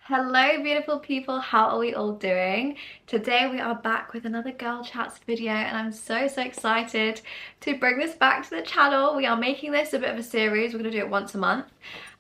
Hello beautiful people, how are we all doing? Today we are back with another girl chats video and I'm so excited to bring this back to the channel. We are making this a bit of a series. We're going to do it once a month,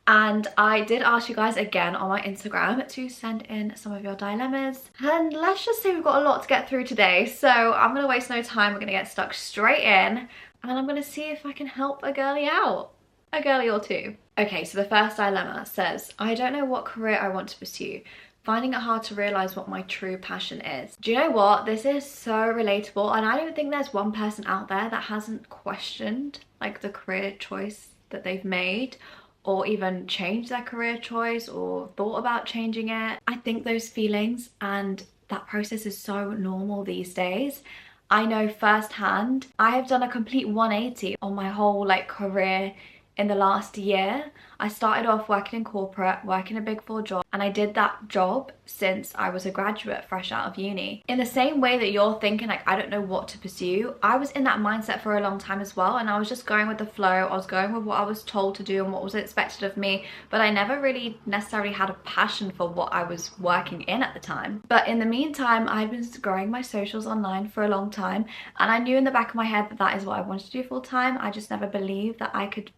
and I did ask you guys again on my Instagram to send in some of your dilemmas, and let's just say we've got a lot to get through today, so I'm going to waste no time. We're going to get stuck straight in and I'm going to see if I can help a girly out. A girly or two. Okay, so the first dilemma says, I don't know what career I want to pursue. Finding it hard to realise what my true passion is. Do you know what? This is so relatable, and I don't think there's one person out there that hasn't questioned like the career choice that they've made, or even changed their career choice or thought about changing it. I think those feelings and that process is so normal these days. I know firsthand. I have done a complete 180 on my whole career in the last year. I started off working in corporate, working a big four job, and I did that job since I was a graduate fresh out of uni. In the same way that you're thinking I don't know what to pursue, I was in that mindset for a long time as well, and I was just going with the flow. I was going with what I was told to do and what was expected of me, but I never really necessarily had a passion for what I was working in at the time. But in the meantime, I'd been growing my socials online for a long time, and I knew in the back of my head that that is what I wanted to do full time. I just never believed that I could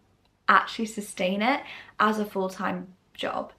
actually sustain it as a full-time job.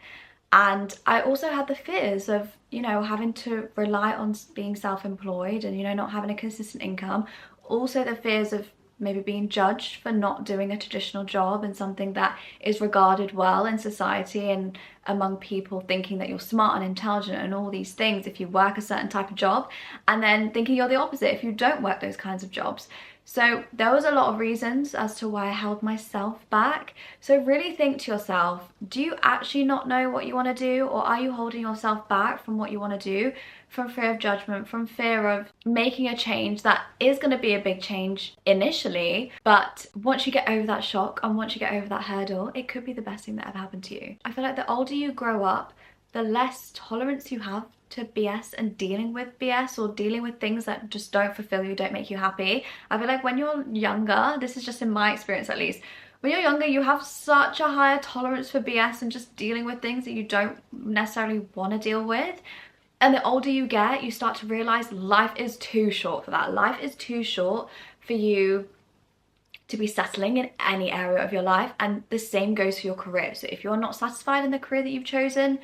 And I also had the fears of, having to rely on being self-employed and, not having a consistent income. Also the fears of maybe being judged for not doing a traditional job and something that is regarded well in society and among people, thinking that you're smart and intelligent and all these things if you work a certain type of job, and then thinking you're the opposite if you don't work those kinds of jobs. So there was a lot of reasons as to why I held myself back. So really think to yourself, do you actually not know what you want to do, or are you holding yourself back from what you want to do from fear of judgment, from fear of making a change that is going to be a big change initially, but once you get over that shock and once you get over that hurdle, it could be the best thing that ever happened to you. I feel like the older you grow up, the less tolerance you have to BS and dealing with BS, or dealing with things that just don't fulfill you, don't make you happy. I feel like when you're younger, this is just in my experience at least, when you're younger you have such a higher tolerance for BS and just dealing with things that you don't necessarily want to deal with. And the older you get, you start to realize life is too short for that. Life is too short for you to be settling in any area of your life, and the same goes for your career. So if you're not satisfied in the career that you've chosen,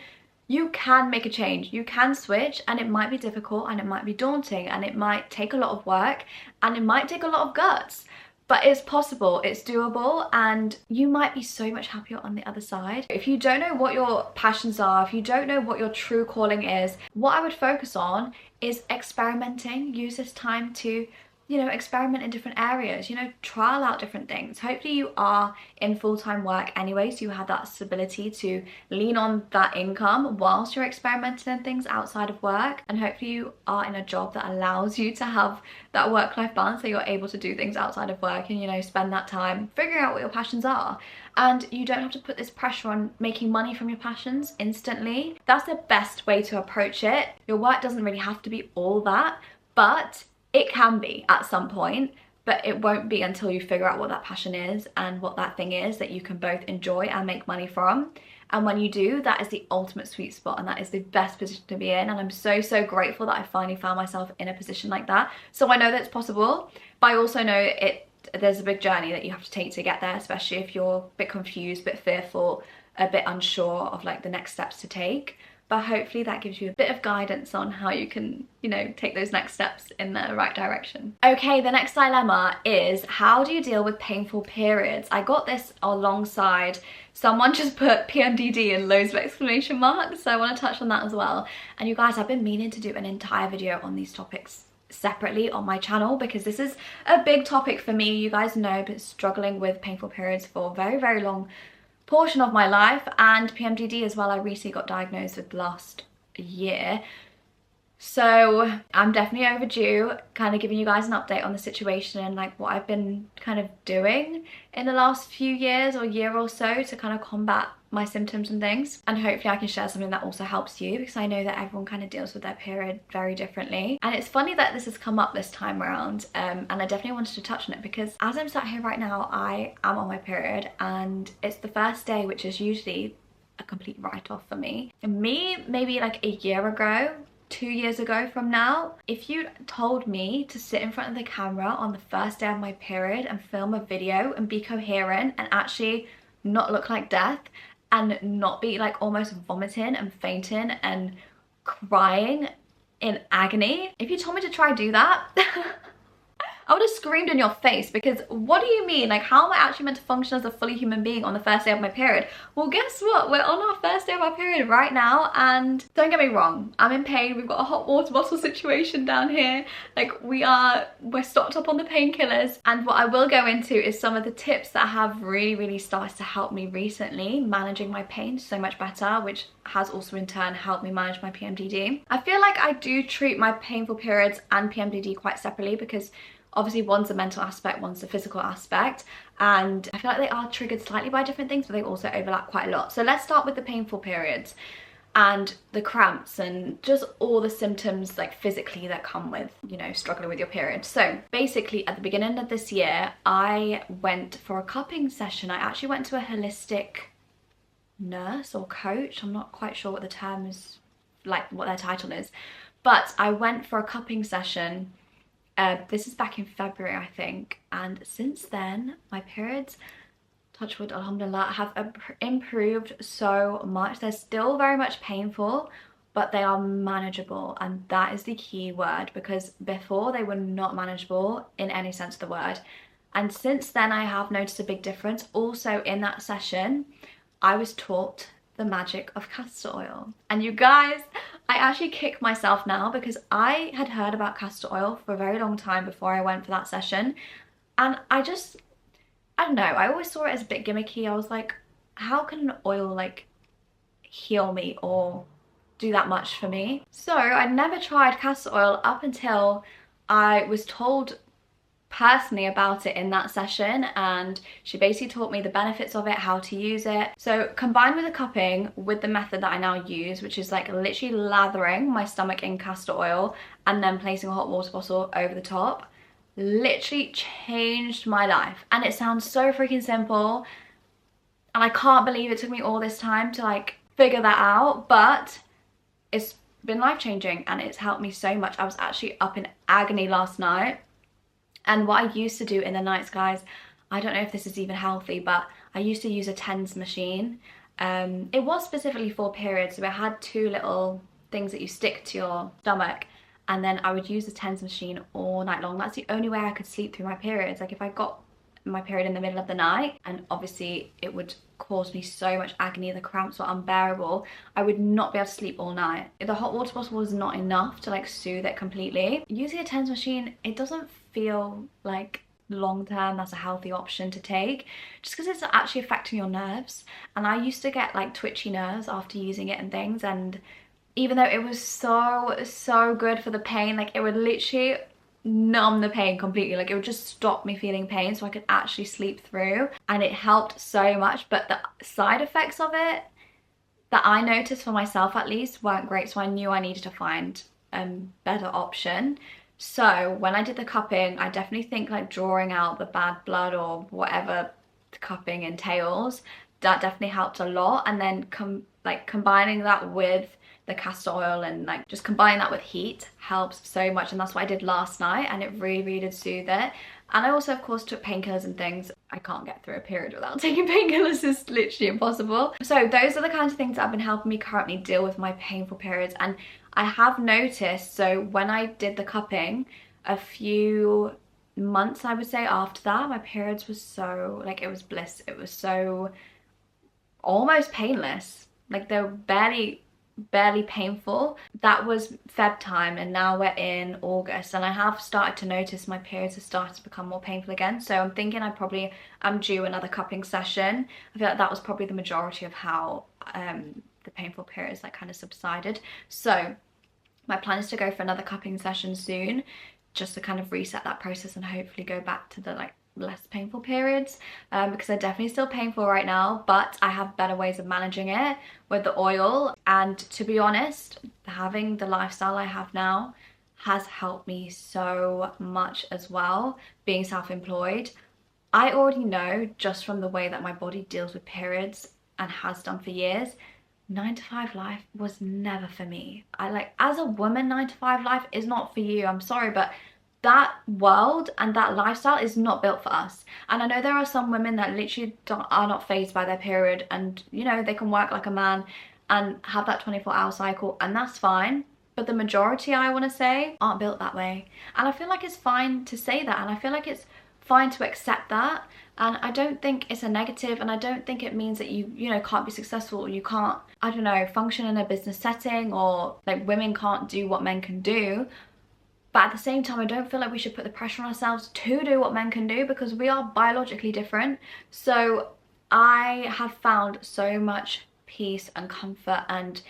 you can make a change, you can switch, and it might be difficult and it might be daunting and it might take a lot of work and it might take a lot of guts, but it's possible, it's doable, and you might be so much happier on the other side. If you don't know what your passions are, if you don't know what your true calling is, what I would focus on is experimenting. Use this time to experiment in different areas, trial out different things. Hopefully you are in full-time work anyway, so you have that stability to lean on that income whilst you're experimenting in things outside of work. And hopefully you are in a job that allows you to have that work-life balance, so you're able to do things outside of work and spend that time figuring out what your passions are. And you don't have to put this pressure on making money from your passions instantly. That's the best way to approach it. Your work doesn't really have to be all that, but it can be at some point, but it won't be until you figure out what that passion is and what that thing is that you can both enjoy and make money from. And when you do, that is the ultimate sweet spot, and that is the best position to be in. And I'm so grateful that I finally found myself in a position like that. So I know that it's possible, but I also know there's a big journey that you have to take to get there, especially if you're a bit confused, a bit fearful, a bit unsure of the next steps to take. But hopefully that gives you a bit of guidance on how you can, take those next steps in the right direction. Okay, the next dilemma is, how do you deal with painful periods? I got this alongside someone just put PMDD and loads of exclamation marks, so I want to touch on that as well. And you guys, I've been meaning to do an entire video on these topics separately on my channel, because this is a big topic for me. You guys know I've been struggling with painful periods for a very long portion of my life, and PMDD as well. I recently got diagnosed with last year, so I'm definitely overdue kind of giving you guys an update on the situation and what I've been kind of doing in the last few years or year or so to kind of combat my symptoms and things. And hopefully I can share something that also helps you, because I know that everyone kind of deals with their period very differently. And it's funny that this has come up this time around, and I definitely wanted to touch on it because as I'm sat here right now, I am on my period, and it's the first day, which is usually a complete write-off for me. And me, maybe like a year ago, 2 years ago from now, if you told me to sit in front of the camera on the first day of my period and film a video and be coherent and actually not look like death and not be like almost vomiting and fainting and crying in agony, if you told me to try do that, I would have screamed in your face, because what do you mean? Like, how am I actually meant to function as a fully human being on the first day of my period? Well, guess what? We're on our first day of our period right now, and don't get me wrong, I'm in pain. We've got a hot water bottle situation down here. Like, we're stocked up on the painkillers. And what I will go into is some of the tips that have really started to help me recently, managing my pain so much better, which has also in turn helped me manage my PMDD. I feel like I do treat my painful periods and PMDD quite separately, because obviously one's a mental aspect, one's a physical aspect, and I feel like they are triggered slightly by different things, but they also overlap quite a lot. So let's start with the painful periods and the cramps and just all the symptoms like physically that come with, you know, struggling with your period. So basically at the beginning of this year, I went for a cupping session. I actually went to a holistic nurse or coach. I'm not quite sure what the term is, like what their title is, but I went for a cupping session. This is back in February, I think, and since then my periods, touch wood, alhamdulillah, have improved so much. They're still very much painful, but they are manageable, and that is the key word, because before they were not manageable in any sense of the word. And since then I have noticed a big difference. Also in that session I was taught the magic of castor oil, and you guys, I actually kick myself now, because I had heard about castor oil for a very long time before I went for that session, and I don't know, I always saw it as a bit gimmicky. I was like, how can an oil like heal me or do that much for me? So I never tried castor oil up until I was told personally about it in that session, and she basically taught me the benefits of it, how to use it. So combined with the cupping, with the method that I now use, which is like literally lathering my stomach in castor oil and then placing a hot water bottle over the top, literally changed my life. And it sounds so freaking simple, and I can't believe it took me all this time to like figure that out, but it's been life-changing and it's helped me so much. I was actually up in agony last night. And what I used to do in the nights, guys, I don't know if this is even healthy, but I used to use a TENS machine. It was specifically for periods, so it had two little things that you stick to your stomach, and then I would use the TENS machine all night long. That's the only way I could sleep through my periods. Like if I got my period in the middle of the night, and obviously it would cause me so much agony, the cramps were unbearable, I would not be able to sleep all night. The hot water bottle was not enough to like soothe it completely. Using a TENS machine, it doesn't feel like long term that's a healthy option to take, just because it's actually affecting your nerves. And I used to get like twitchy nerves after using it and things, and even though it was so good for the pain, like it would literally numb the pain completely. Like it would just stop me feeling pain so I could actually sleep through, and it helped so much. But the side effects of it that I noticed for myself at least weren't great, so I knew I needed to find a better option. So when I did the cupping, I definitely think like drawing out the bad blood or whatever the cupping entails, that definitely helped a lot. And then combining that with the castor oil and like just combining that with heat helps so much. And that's what I did last night, and it really did soothe it. And I also of course took painkillers and things. I can't get through a period without taking painkillers, it's literally impossible. So those are the kinds of things that have been helping me currently deal with my painful periods. And I have noticed, so when I did the cupping, a few months I would say after that, my periods was so, like, it was bliss. It was so almost painless. Like they were barely painful. That was Feb time, and now we're in August, and I have started to notice my periods have started to become more painful again. So I'm thinking I probably am due another cupping session. I feel like that was probably the majority of how the painful periods like kind of subsided. So my plan is to go for another cupping session soon, just to kind of reset that process and hopefully go back to the like less painful periods, because they're definitely still painful right now, but I have better ways of managing it with the oil. And to be honest, having the lifestyle I have now has helped me so much as well. Being self-employed, I already know just from the way that my body deals with periods and has done for years, 9 to 5 life was never for me. As a woman, 9 to 5 life is not for you. I'm sorry, but that world and that lifestyle is not built for us. And I know there are some women that literally are not fazed by their period, and you know, they can work like a man and have that 24-hour cycle, and that's fine. But the majority, I want to say, aren't built that way. And I feel like it's fine to say that, and I feel like it's fine to accept that. And I don't think it's a negative, and I don't think it means that you know, can't be successful, or you can't, I don't know, function in a business setting, or like women can't do what men can do. But at the same time, I don't feel like we should put the pressure on ourselves to do what men can do, because we are biologically different. So I have found so much peace and comfort and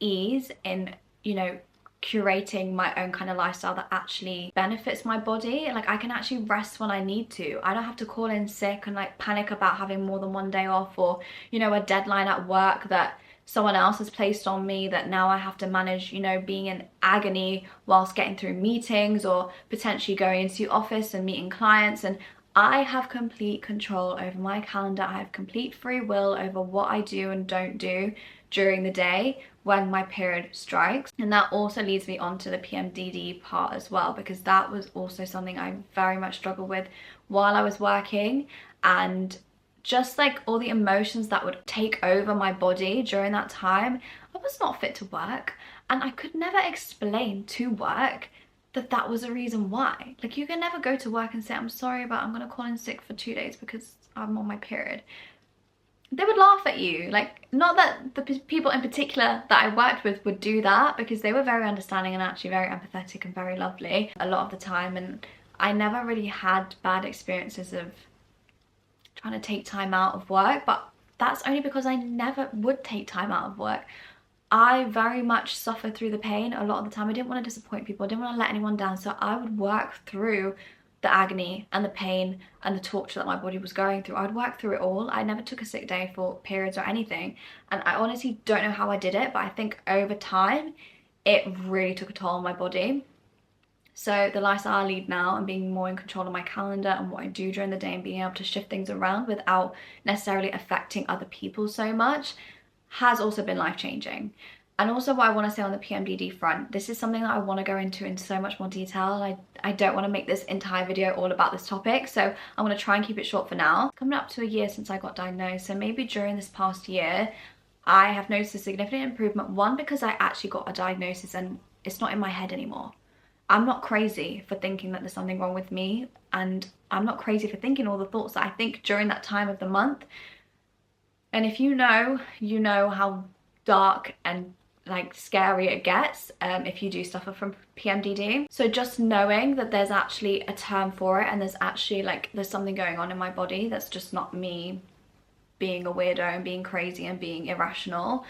ease in, you know, curating my own kind of lifestyle that actually benefits my body. Like, I can actually rest when I need to. I don't have to call in sick and like panic about having more than one day off, or, you know, a deadline at work that someone else has placed on me that now I have to manage, you know, being in agony whilst getting through meetings, or potentially going into the office and meeting clients. And I have complete control over my calendar. I have complete free will over what I do and don't do during the day when my period strikes. And that also leads me on to the PMDD part as well, because that was also something I very much struggled with while I was working. And just like all the emotions that would take over my body during that time, I was not fit to work. And I could never explain to work that that was a reason why. Like, you can never go to work and say, I'm sorry, but I'm gonna call in sick for 2 days because I'm on my period. They would laugh at you. Like, not that the people in particular that I worked with would do that, because they were very understanding and actually very empathetic and very lovely a lot of the time. And I never really had bad experiences of trying to take time out of work, but that's only because I never would take time out of work. I very much suffer through the pain a lot of the time. I didn't want to disappoint people. I didn't want to let anyone down. So I would work through the agony and the pain and the torture that my body was going through. I'd work through it all. I never took a sick day for periods or anything. And I honestly don't know how I did it, but I think over time, it really took a toll on my body. So the lifestyle I lead now, and being more in control of my calendar and what I do during the day, and being able to shift things around without necessarily affecting other people so much, has also been life-changing. And also, what I want to say on the PMDD front, this is something that I want to go into in so much more detail, and I don't want to make this entire video all about this topic, so I'm going to try and keep it short for now. Coming up to a year since I got diagnosed, so maybe during this past year, I have noticed a significant improvement. One, because I actually got a diagnosis and it's not in my head anymore. I'm not crazy for thinking that there's something wrong with me, and I'm not crazy for thinking all the thoughts that I think during that time of the month. And if you know how dark and like scary it gets if you do suffer from PMDD. So just knowing that there's actually a term for it, and there's actually like there's something going on in my body that's just not me being a weirdo and being crazy and being irrational,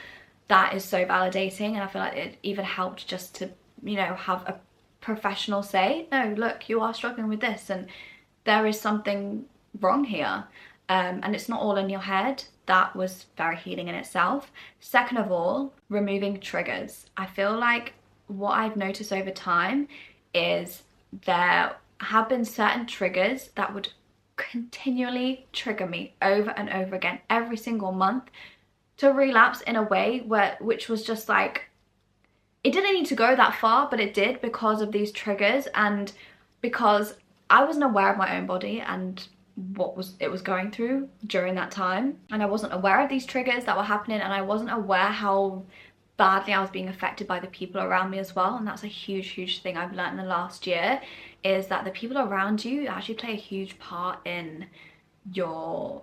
that is so validating. And I feel like it even helped just to, you know, have a professional say, no, look, you are struggling with this and there is something wrong here, and it's not all in your head. That was very healing in itself. Second of all, removing triggers. I feel like what I've noticed over time is there have been certain triggers that would continually trigger me over and over again every single month to relapse in a way which was just like, it didn't need to go that far, but it did because of these triggers, and because I wasn't aware of my own body and what it was going through during that time, and I wasn't aware of these triggers that were happening, and I wasn't aware how badly I was being affected by the people around me as well. And that's a huge thing I've learned in the last year, is that the people around you actually play a huge part in your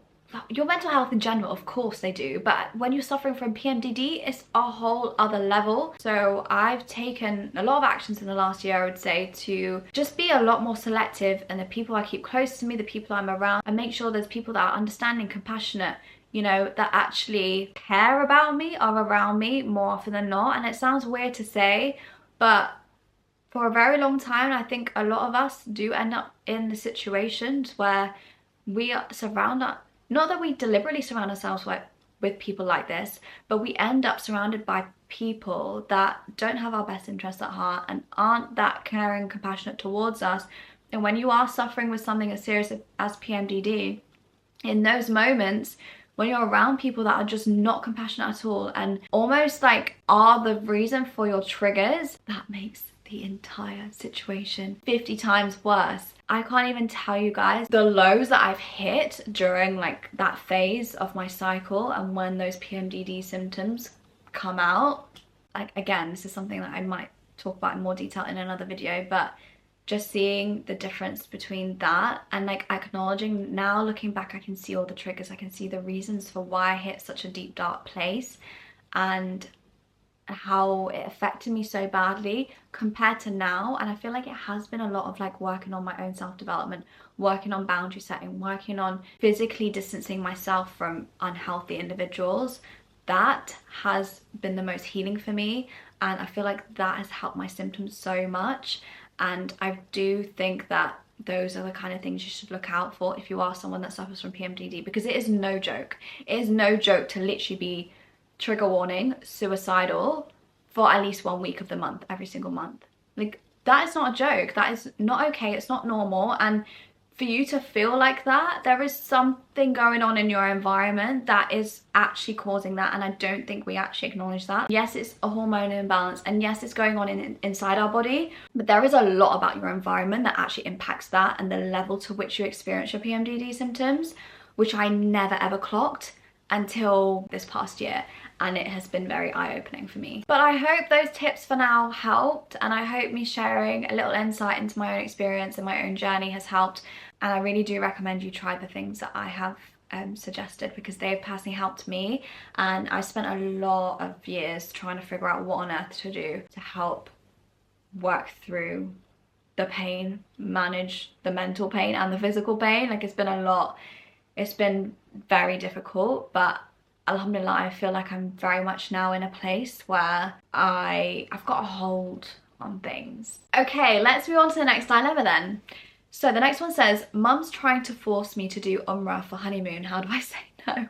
mental health in general. Of course they do, but when you're suffering from PMDD, it's a whole other level. So I've taken a lot of actions in the last year, I would say, to just be a lot more selective in the people I keep close to me, the people I'm around, and make sure there's people that are understanding, compassionate, you know, that actually care about me, are around me more often than not. And it sounds weird to say, but for a very long time, I think a lot of us do end up in the situations where we surround us, not that we deliberately surround ourselves with people like this, but we end up surrounded by people that don't have our best interests at heart and aren't that caring and compassionate towards us. And when you are suffering with something as serious as PMDD, in those moments, when you're around people that are just not compassionate at all and almost like are the reason for your triggers, that makes the entire situation 50 times worse. I can't even tell you guys the lows that I've hit during like that phase of my cycle and when those PMDD symptoms come out. Like, again, this is something that I might talk about in more detail in another video, but just seeing the difference between that and like acknowledging, now looking back, I can see all the triggers, I can see the reasons for why I hit such a deep dark place and how it affected me so badly compared to now. And I feel like it has been a lot of like working on my own self-development, working on boundary setting, working on physically distancing myself from unhealthy individuals. That has been the most healing for me, and I feel like that has helped my symptoms so much. And I do think that those are the kind of things you should look out for if you are someone that suffers from PMDD, because it is no joke. It is no joke to literally be, trigger warning, suicidal for at least 1 week of the month, every single month. Like, that is not a joke. That is not okay. It's not normal. And for you to feel like that, there is something going on in your environment that is actually causing that, and I don't think we actually acknowledge that. Yes, it's a hormone imbalance, and yes, it's going on inside our body, but there is a lot about your environment that actually impacts that and the level to which you experience your PMDD symptoms, which I never ever clocked until this past year, and it has been very eye-opening for me. But I hope those tips for now helped, and I hope me sharing a little insight into my own experience and my own journey has helped. And I really do recommend you try the things that I have suggested, because they've personally helped me, and I spent a lot of years trying to figure out what on earth to do to help work through the pain, manage the mental pain and the physical pain. Like, it's been a lot. It's been very difficult, but alhamdulillah, I feel like I'm very much now in a place where I've got a hold on things. Okay, let's move on to the next dilemma then. So the next one says, Mum's trying to force me to do Umra for honeymoon. How do I say no?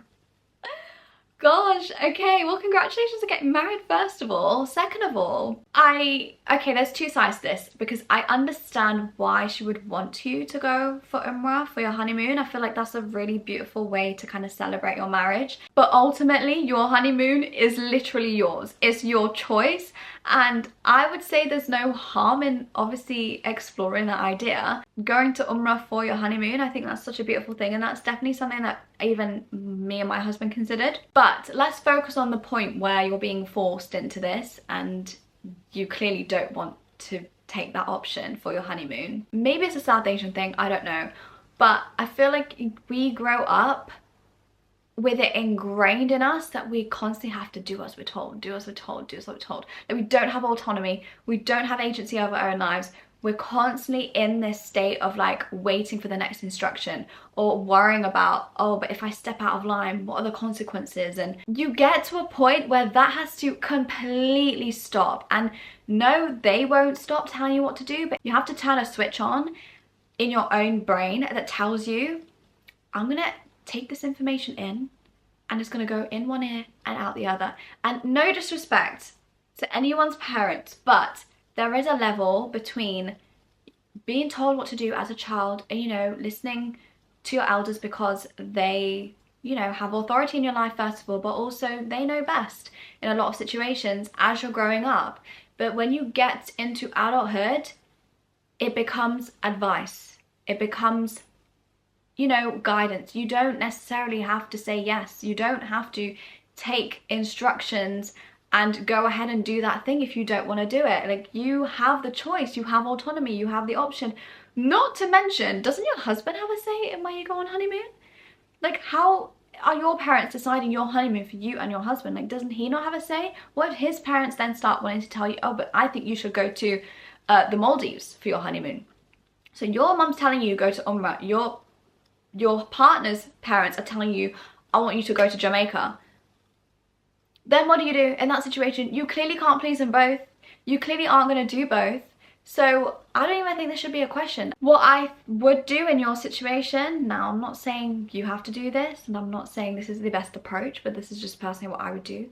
Gosh, okay, well, congratulations on getting married, first of all. Second of all, okay, there's two sides to this, because I understand why she would want you to go for Umrah for your honeymoon. I feel like that's a really beautiful way to kind of celebrate your marriage. But ultimately, your honeymoon is literally yours. It's your choice. And I would say there's no harm in obviously exploring that idea. Going to Umrah for your honeymoon, I think that's such a beautiful thing, and that's definitely something that even me and my husband considered. But let's focus on the point where you're being forced into this and you clearly don't want to take that option for your honeymoon. Maybe it's a South Asian thing, I don't know. But I feel like we grow up with it ingrained in us that we constantly have to do as we're told, do as we're told, do as we're told. That we don't have autonomy, we don't have agency over our own lives. We're constantly in this state of like waiting for the next instruction, or worrying about, oh, but if I step out of line, what are the consequences? And you get to a point where that has to completely stop. And no, they won't stop telling you what to do, but you have to turn a switch on in your own brain that tells you, I'm gonna take this information in and it's going to go in one ear and out the other. And no disrespect to anyone's parents, but there is a level between being told what to do as a child and, you know, listening to your elders because they, you know, have authority in your life first of all, but also they know best in a lot of situations as you're growing up. But when you get into adulthood, it becomes advice. It becomes, you know, guidance. You don't necessarily have to say yes. You don't have to take instructions and go ahead and do that thing if you don't want to do it. Like, you have the choice, you have autonomy, you have the option. Not to mention, doesn't your husband have a say in where you go on honeymoon? Like, how are your parents deciding your honeymoon for you and your husband? Like, doesn't he not have a say? What if his parents then start wanting to tell you, oh, but I think you should go to the Maldives for your honeymoon? So your mum's telling you go to Umrah, your partner's parents are telling you, I want you to go to Jamaica. Then what do you do in that situation? You clearly can't please them both. You clearly aren't going to do both. So I don't even think this should be a question. What I would do in your situation, now I'm not saying you have to do this, and I'm not saying this is the best approach, but this is just personally what I would do.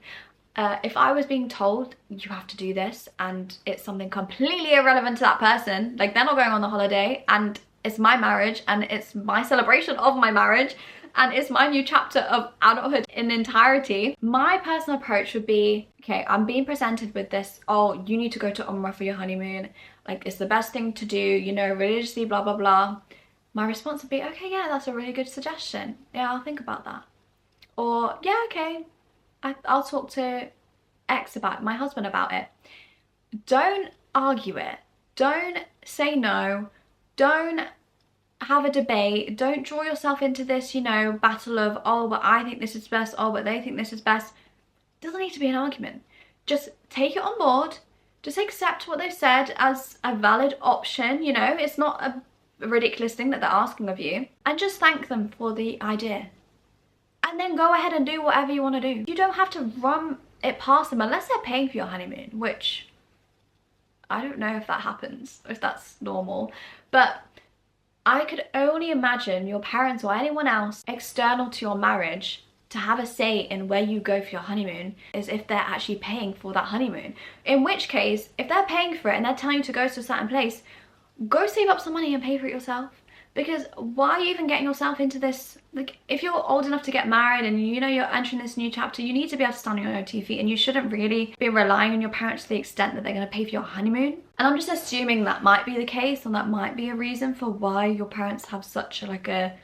If I was being told you have to do this and it's something completely irrelevant to that person, like they're not going on the holiday and it's my marriage and it's my celebration of my marriage, and it's my new chapter of adulthood in entirety. My personal approach would be, okay, I'm being presented with this, oh, you need to go to Umra for your honeymoon, like it's the best thing to do, you know, religiously, blah blah blah. My response would be, okay, yeah, that's a really good suggestion, yeah, I'll think about that. Or yeah, okay, I'll talk to X about it, my husband about it. Don't argue it, don't say no, don't have a debate, don't draw yourself into this, you know, battle of, oh, but I think this is best, oh, but they think this is best. It doesn't need to be an argument. Just take it on board, just accept what they've said as a valid option, you know, it's not a ridiculous thing that they're asking of you, and just thank them for the idea. And then go ahead and do whatever you want to do. You don't have to run it past them unless they're paying for your honeymoon, which I don't know if that happens, if that's normal, but I could only imagine your parents or anyone else external to your marriage to have a say in where you go for your honeymoon is if they're actually paying for that honeymoon. In which case, if they're paying for it and they're telling you to go to a certain place, go save up some money and pay for it yourself. Because why are you even getting yourself into this? Like, if you're old enough to get married and you know you're entering this new chapter, you need to be able to stand on your own 2 feet, and you shouldn't really be relying on your parents to the extent that they're going to pay for your honeymoon. And I'm just assuming that might be the case, and that might be a reason for why your parents have such like a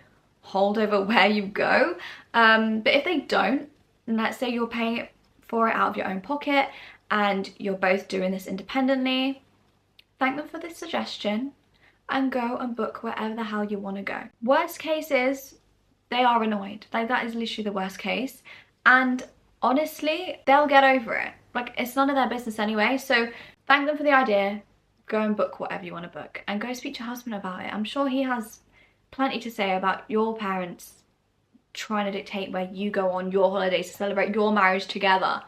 hold over where you go. But if they don't, and let's say you're paying for it out of your own pocket and you're both doing this independently, thank them for this suggestion and go and book wherever the hell you want to go. Worst case is they are annoyed. Like, that is literally the worst case. And honestly, they'll get over it. Like, it's none of their business anyway. So thank them for the idea. Go and book whatever you want to book. And go speak to your husband about it. I'm sure he has plenty to say about your parents trying to dictate where you go on your holidays to celebrate your marriage together.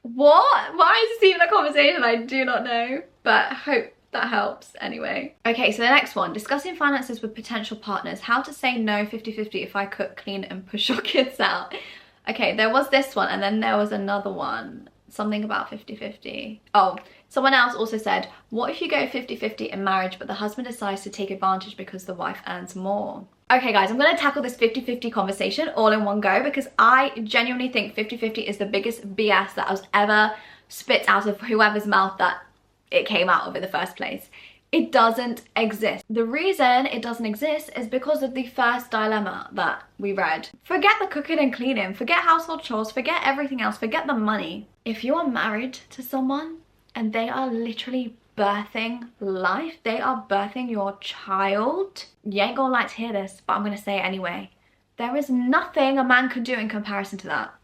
What? Why is this even a conversation? I do not know. But I hope that helps anyway. Okay, so the next one, discussing finances with potential partners. How to say no 50-50 if I cook, clean and push your kids out. Okay, there was this one and then there was another one. Something about 50-50. Oh, someone else also said, what if you go 50-50 in marriage but the husband decides to take advantage because the wife earns more? Okay guys, I'm going to tackle this 50-50 conversation all in one go because I genuinely think 50-50 is the biggest BS that was ever spit out of whoever's mouth that it came out of in the first place. It doesn't exist. The reason it doesn't exist is because of the first dilemma that we read. Forget the cooking and cleaning, forget household chores, forget everything else, forget the money. If you are married to someone and they are literally birthing life, they are birthing your child, you ain't gonna like to hear this, but I'm gonna say it anyway. There is nothing a man could do in comparison to that.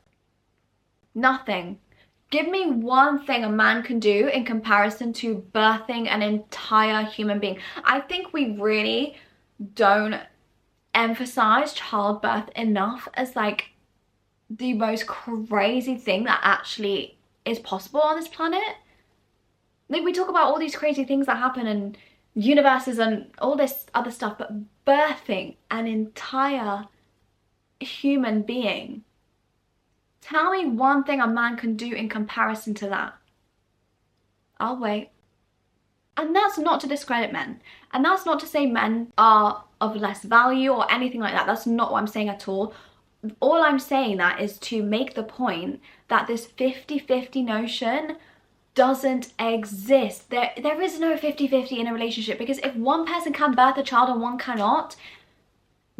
Nothing. Give me one thing a man can do in comparison to birthing an entire human being. I think we really don't emphasize childbirth enough as like the most crazy thing that actually is possible on this planet. Like, we talk about all these crazy things that happen in universes and all this other stuff, but birthing an entire human being. Tell me one thing a man can do in comparison to that. I'll wait. And that's not to discredit men. And that's not to say men are of less value or anything like that. That's not what I'm saying at all. All I'm saying that is to make the point that this 50-50 notion doesn't exist. There is no 50-50 in a relationship, because if one person can birth a child and one cannot,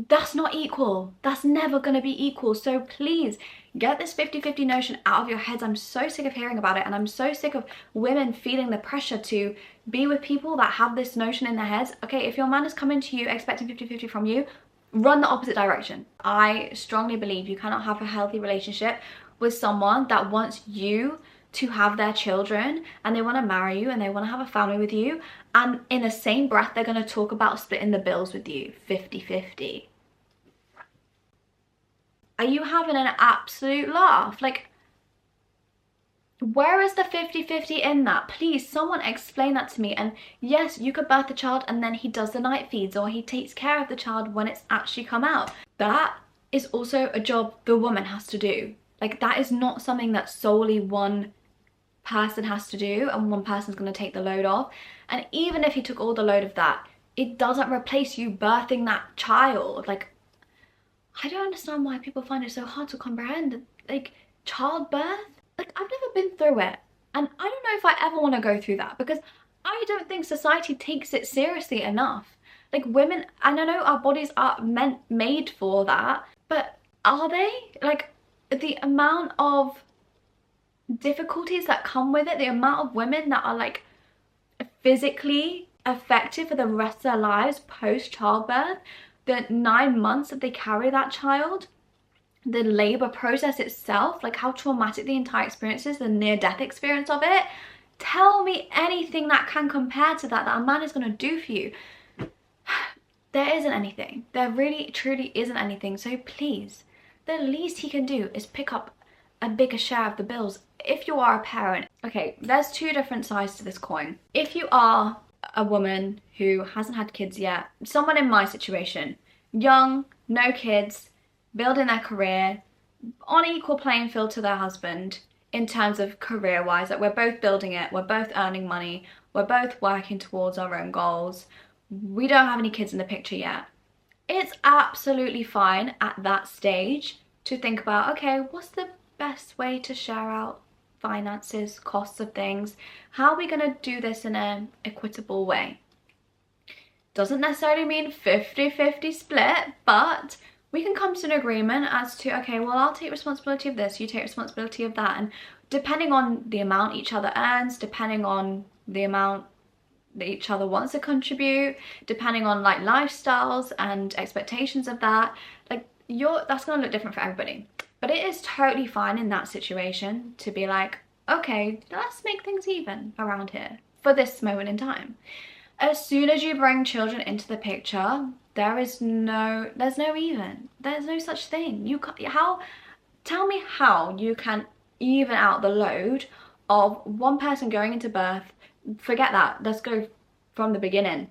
that's not equal. That's never going to be equal. So please get this 50-50 notion out of your heads. I'm so sick of hearing about it, and I'm so sick of women feeling the pressure to be with people that have this notion in their heads. Okay, if your man is coming to you expecting 50-50 from you, run the opposite direction. I strongly believe you cannot have a healthy relationship with someone that wants you to have their children and they want to marry you and they want to have a family with you, and in the same breath they're going to talk about splitting the bills with you 50-50. Are you having an absolute laugh? Like, where is the 50-50 in that? Please, someone explain that to me. And yes, you could birth the child and then he does the night feeds, or he takes care of the child when it's actually come out. That is also a job the woman has to do. Like, that is not something that solely one person has to do and one person's going to take the load of. And even if he took all the load of that, it doesn't replace you birthing that child. Like, I don't understand why people find it so hard to comprehend. Like, childbirth? Like, I've never been through it. And I don't know if I ever want to go through that, because I don't think society takes it seriously enough. Like, women, and I know our bodies are made for that, but are they? Like, the amount of difficulties that come with it, the amount of women that are like physically affected for the rest of their lives post childbirth, the 9 months that they carry that child, the labor process itself, like how traumatic the entire experience is, the near-death experience of it. Tell me anything that can compare to that a man is going to do for you. There isn't anything. There really truly isn't anything. So please, the least he can do is pick up a bigger share of the bills if you are a parent. Okay, there's two different sides to this coin. If you are a woman who hasn't had kids yet, someone in my situation, young, no kids, building their career, on equal playing field to their husband in terms of career-wise, like we're both building it, we're both earning money, we're both working towards our own goals, we don't have any kids in the picture yet. It's absolutely fine at that stage to think about, okay, what's the best way to share out finances, costs of things? How are we going to do this in an equitable way? Doesn't necessarily mean 50-50 split, but we can come to an agreement as to, okay, well, I'll take responsibility of this, you take responsibility of that. And depending on the amount each other earns, depending on the amount that each other wants to contribute, depending on like lifestyles and expectations of that, like that's going to look different for everybody. But it is totally fine in that situation to be like, okay, let's make things even around here for this moment in time. As soon as you bring children into the picture, there's no even. There's no such thing. You can't, tell me how you can even out the load of one person going into birth. Forget that. Let's go from the beginning.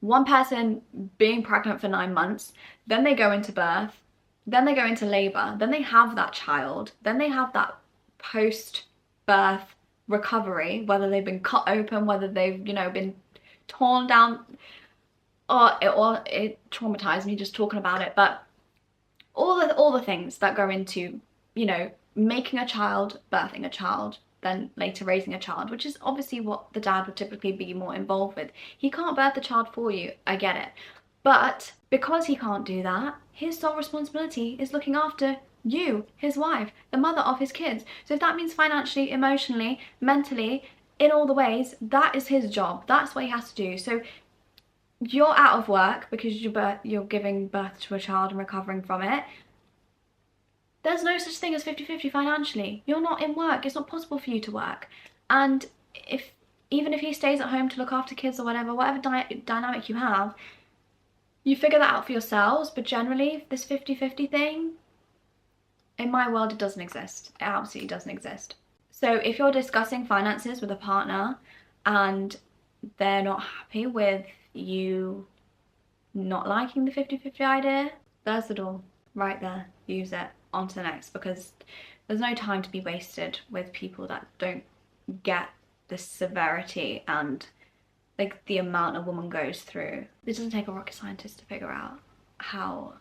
One person being pregnant for 9 months, then they go into birth, then they go into labor, then they have that child, then they have that post-birth recovery, whether they've been cut open, whether they've, you know, been torn down, or it traumatized me just talking about it. But all the things that go into, you know, making a child, birthing a child, then later raising a child, which is obviously what the dad would typically be more involved with. He can't birth the child for you, I get it. But because he can't do that, his sole responsibility is looking after you, his wife, the mother of his kids. So if that means financially, emotionally, mentally, in all the ways, that is his job. That's what he has to do. So you're out of work because you're giving birth to a child and recovering from it. There's no such thing as 50-50 financially. You're not in work. It's not possible for you to work. And even if he stays at home to look after kids or whatever dynamic you have, you figure that out for yourselves. But generally, this 50-50 thing, in my world, it doesn't exist. It absolutely doesn't exist. So if you're discussing finances with a partner and they're not happy with you not liking the 50-50 idea, there's the door right there. Use it. On to the next, because there's no time to be wasted with people that don't get the severity and like the amount a woman goes through. It doesn't take a rocket scientist to figure out how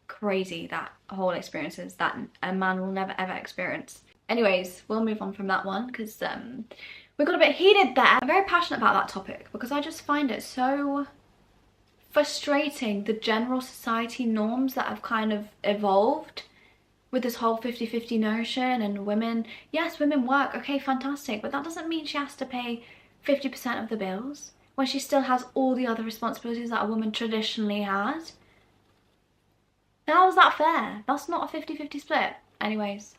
crazy that whole experience is that a man will never ever experience. Anyways, we'll move on from that one because we got a bit heated there. I'm very passionate about that topic because I just find it so frustrating, the general society norms that have kind of evolved with this whole 50-50 notion. And women, yes, women work, okay, fantastic, but that doesn't mean she has to pay 50% of the bills when she still has all the other responsibilities that a woman traditionally has. How is that fair? That's not a 50-50 split. Anyways,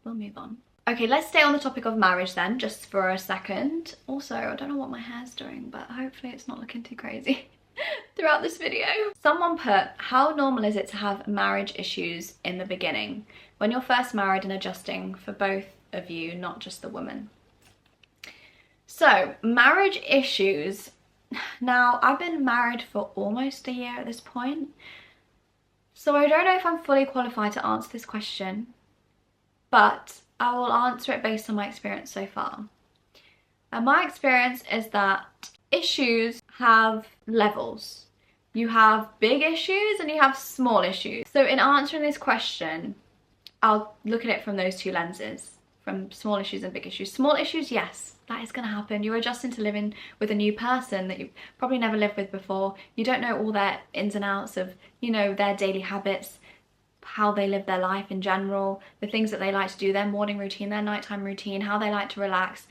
we'll move on. Okay, let's stay on the topic of marriage then, just for a second. Also, I don't know what my hair's doing, but hopefully it's not looking too crazy throughout this video. Someone put, how normal is it to have marriage issues in the beginning when you're first married and adjusting for both of you, not just the woman? So, marriage issues. Now, I've been married for almost a year at this point, so I don't know if I'm fully qualified to answer this question, but I will answer it based on my experience so far. And my experience is that issues have levels. You have big issues and you have small issues. So in answering this question, I'll look at it from those two lenses, from small issues and big issues. Small issues, yes, that is going to happen. You're adjusting to living with a new person that you've probably never lived with before. You don't know all their ins and outs of, you know, their daily habits, how they live their life in general, the things that they like to do, their morning routine, their nighttime routine, how they like to relax.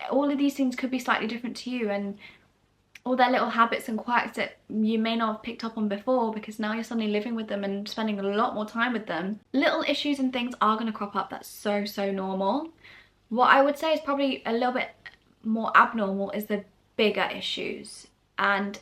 All of these things could be slightly different to you, and all their little habits and quirks that you may not have picked up on before because now you're suddenly living with them and spending a lot more time with them. Little issues and things are going to crop up. That's so normal. What I would say is probably a little bit more abnormal is the bigger issues. And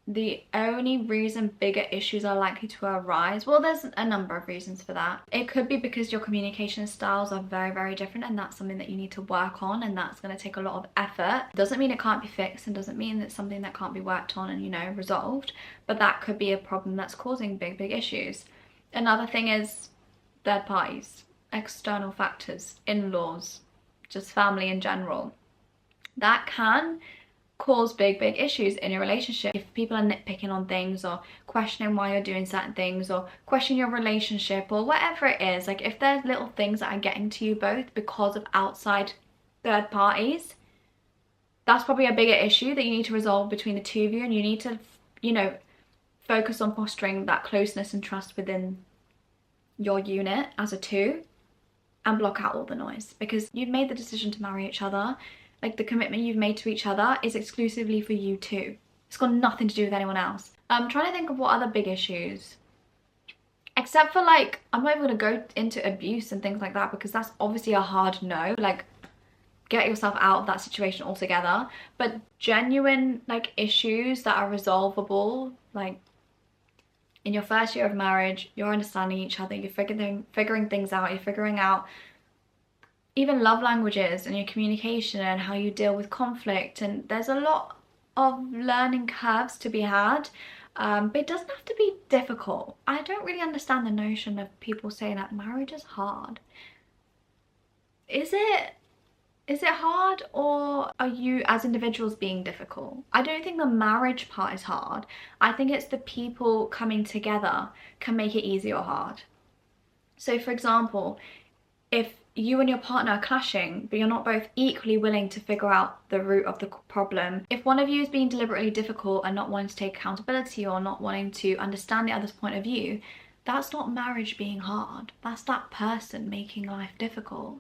the only reason bigger issues are likely to arise, well, there's a number of reasons for that. It could be because your communication styles are very different, and that's something that you need to work on, and that's going to take a lot of effort. Doesn't mean it can't be fixed, and doesn't mean it's something that can't be worked on and, you know, resolved, but that could be a problem that's causing big issues. Another thing is third parties, external factors, in-laws, just family in general. That can cause big issues in your relationship. If people are nitpicking on things or questioning why you're doing certain things or question your relationship or whatever it is, like if there's little things that are getting to you both because of outside third parties, that's probably a bigger issue that you need to resolve between the two of you, and you need to, you know, focus on fostering that closeness and trust within your unit as a two and block out all the noise, because you've made the decision to marry each other. Like, the commitment you've made to each other is exclusively for you two. It's got nothing to do with anyone else. I'm trying to think of what other big issues. Except for, like, I'm not even going to go into abuse and things like that, because that's obviously a hard no. Like, get yourself out of that situation altogether. But genuine, like, issues that are resolvable, like, in your first year of marriage, you're understanding each other, you're figuring things out, you're figuring out even love languages and your communication and how you deal with conflict, and there's a lot of learning curves to be had, but it doesn't have to be difficult. I don't really understand the notion of people saying that marriage is hard. Is it hard, or are you as individuals being difficult? I don't think the marriage part is hard. I think it's the people coming together can make it easy or hard. So for example, if you and your partner are clashing, but you're not both equally willing to figure out the root of the problem, if one of you is being deliberately difficult and not wanting to take accountability or not wanting to understand the other's point of view, that's not marriage being hard. That's that person making life difficult.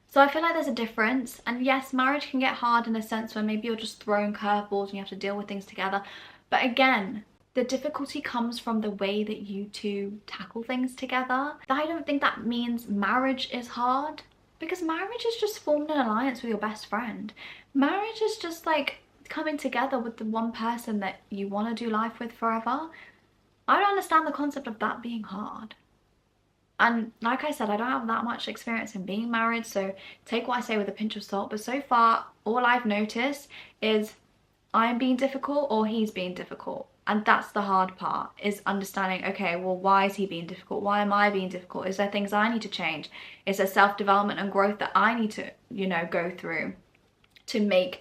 So I feel like there's a difference. And yes, marriage can get hard in a sense where maybe you're just throwing curveballs and you have to deal with things together. But again, the difficulty comes from the way that you two tackle things together. I don't think that means marriage is hard, because marriage is just forming an alliance with your best friend. Marriage is just like coming together with the one person that you want to do life with forever. I don't understand the concept of that being hard. And like I said, I don't have that much experience in being married, so take what I say with a pinch of salt. But so far, all I've noticed is I'm being difficult or he's being difficult. And that's the hard part, is understanding, okay, well, why is he being difficult? Why am I being difficult? Is there things I need to change? Is there self-development and growth that I need to, you know, go through to make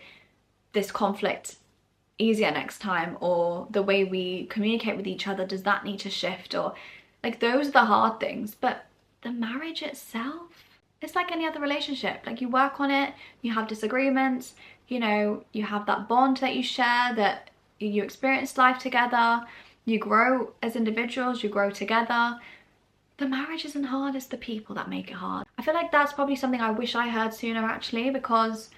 this conflict easier next time? Or the way we communicate with each other, does that need to shift? Or like, those are the hard things. But the marriage itself, it's like any other relationship. Like, you work on it, you have disagreements, you know, you have that bond that you share, that you experience life together, you grow as individuals, you grow together. The marriage isn't hard, it's the people that make it hard. I feel like that's probably something I wish I heard sooner, actually, because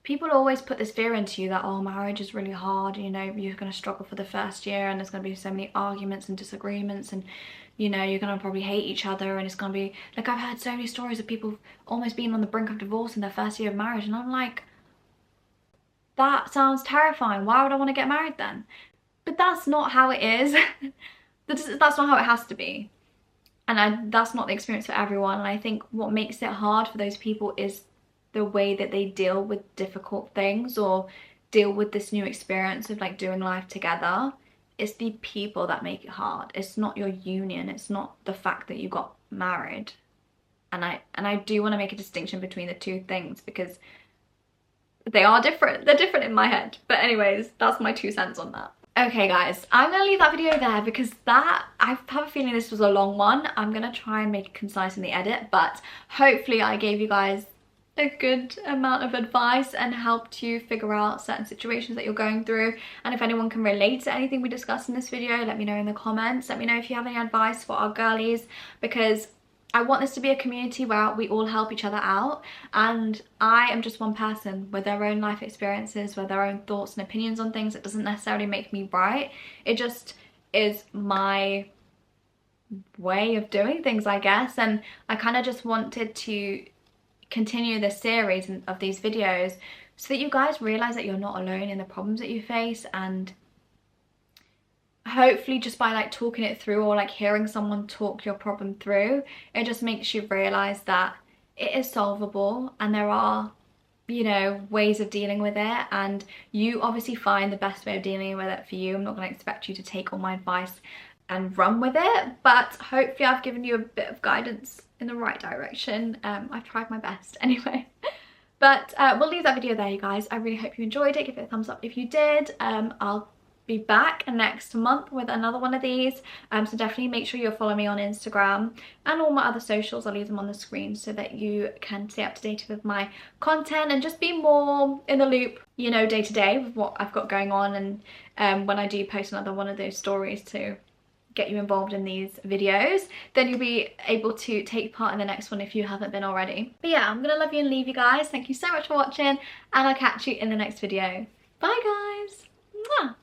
people always put this fear into you that, oh, marriage is really hard, you know, you're going to struggle for the first year and there's going to be so many arguments and disagreements, and, you know, you're going to probably hate each other, and it's going to be, like, I've heard so many stories of people almost being on the brink of divorce in their first year of marriage, and I'm like, that sounds terrifying. Why would I want to get married then? But that's not how it is. That's not how it has to be. And that's not the experience for everyone. And I think what makes it hard for those people is the way that they deal with difficult things or deal with this new experience of, like, doing life together. It's the people that make it hard. It's not your union. It's not the fact that you got married. And I do want to make a distinction between the two things, because they are different. They're different in my head. But anyways, that's my 2 cents on that. Okay guys, I'm gonna leave that video there because I have a feeling this was a long one. I'm gonna try and make it concise in the edit, but hopefully I gave you guys a good amount of advice and helped you figure out certain situations that you're going through. And if anyone can relate to anything we discussed in this video, let me know in the comments. Let me know if you have any advice for our girlies, because I want this to be a community where we all help each other out, and I am just one person with their own life experiences, with their own thoughts and opinions on things. It doesn't necessarily make me right. It just is my way of doing things, I guess, and I kind of just wanted to continue this series of these videos so that you guys realize that you're not alone in the problems that you face, and hopefully just by like talking it through or like hearing someone talk your problem through, it just makes you realize that it is solvable and there are, you know, ways of dealing with it, and you obviously find the best way of dealing with it for you. I'm not going to expect you to take all my advice and run with it, but hopefully I've given you a bit of guidance in the right direction. I've tried my best anyway. But we'll leave that video there, you guys. I really hope you enjoyed it. Give it a thumbs up if you did. I'll be back next month with another one of these, so definitely make sure you'll follow me on Instagram and all my other socials. I'll leave them on the screen so that you can stay up to date with my content and just be more in the loop, you know, day to day with what I've got going on, and when I do post another one of those stories to get you involved in these videos, then you'll be able to take part in the next one if you haven't been already. But yeah, I'm gonna love you and leave you guys. Thank you so much for watching, and I'll catch you in the next video. Bye guys. Mwah.